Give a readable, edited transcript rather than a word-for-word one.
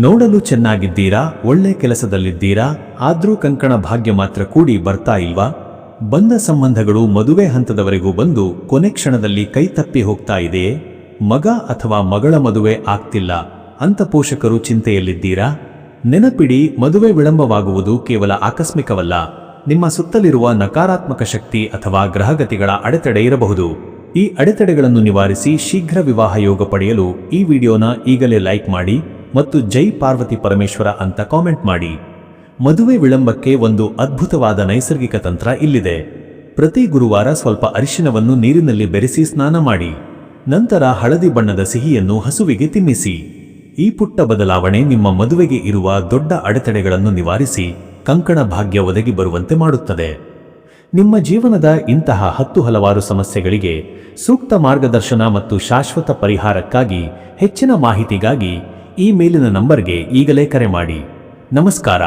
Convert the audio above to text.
ನೋಡಲು ಚೆನ್ನಾಗಿದ್ದೀರಾ, ಒಳ್ಳೆ ಕೆಲಸದಲ್ಲಿದ್ದೀರಾ, ಆದ್ರೂ ಕಂಕಣ ಭಾಗ್ಯ ಮಾತ್ರ ಕೂಡಿ ಬರ್ತಾ ಇಲ್ವಾ? ಬಂದ ಸಂಬಂಧಗಳು ಮದುವೆ ಹಂತದವರೆಗೂ ಬಂದು ಕೊನೆ ಕ್ಷಣದಲ್ಲಿ ಕೈ ತಪ್ಪಿ ಹೋಗ್ತಾ ಇದೆಯೇ? ಮಗ ಅಥವಾ ಮಗಳ ಮದುವೆ ಆಗ್ತಿಲ್ಲ ಅಂತ ಪೋಷಕರು ಚಿಂತೆಯಲ್ಲಿದ್ದೀರಾ? ನೆನಪಿಡಿ, ಮದುವೆ ವಿಳಂಬವಾಗುವುದು ಕೇವಲ ಆಕಸ್ಮಿಕವಲ್ಲ. ನಿಮ್ಮ ಸುತ್ತಲಿರುವ ನಕಾರಾತ್ಮಕ ಶಕ್ತಿ ಅಥವಾ ಗ್ರಹಗತಿಗಳ ಅಡೆತಡೆ ಇರಬಹುದು. ಈ ಅಡೆತಡೆಗಳನ್ನು ನಿವಾರಿಸಿ ಶೀಘ್ರ ವಿವಾಹ ಯೋಗ ಪಡೆಯಲು ಈ ವಿಡಿಯೋನ ಈಗಲೇ ಲೈಕ್ ಮಾಡಿ ಮತ್ತು ಜೈ ಪಾರ್ವತಿ ಪರಮೇಶ್ವರ ಅಂತ ಕಾಮೆಂಟ್ ಮಾಡಿ. ಮದುವೆ ವಿಳಂಬಕ್ಕೆ ಒಂದು ಅದ್ಭುತವಾದ ನೈಸರ್ಗಿಕ ತಂತ್ರ ಇಲ್ಲಿದೆ. ಪ್ರತಿ ಗುರುವಾರ ಸ್ವಲ್ಪ ಅರಿಶಿನವನ್ನು ನೀರಿನಲ್ಲಿ ಬೆರೆಸಿ ಸ್ನಾನ ಮಾಡಿ. ನಂತರ ಹಳದಿ ಬಣ್ಣದ ಸಿಹಿಯನ್ನು ಹಸುವಿಗೆ ತಿನ್ನಿಸಿ. ಈ ಪುಟ್ಟ ಬದಲಾವಣೆ ನಿಮ್ಮ ಮದುವೆಗೆ ಇರುವ ದೊಡ್ಡ ಅಡೆತಡೆಗಳನ್ನು ನಿವಾರಿಸಿ ಕಂಕಣ ಭಾಗ್ಯ ಒದಗಿ ಬರುವಂತೆ ಮಾಡುತ್ತದೆ. ನಿಮ್ಮ ಜೀವನದ ಇಂತಹ ಹಲವಾರು ಸಮಸ್ಯೆಗಳಿಗೆ ಸೂಕ್ತ ಮಾರ್ಗದರ್ಶನ ಮತ್ತು ಶಾಶ್ವತ ಪರಿಹಾರಕ್ಕಾಗಿ ಹೆಚ್ಚಿನ ಮಾಹಿತಿಗಾಗಿ ಈ ಮೇಲಿನ ನಂಬರ್ಗೆ ಈಗಲೇ ಕರೆ ಮಾಡಿ. ನಮಸ್ಕಾರ.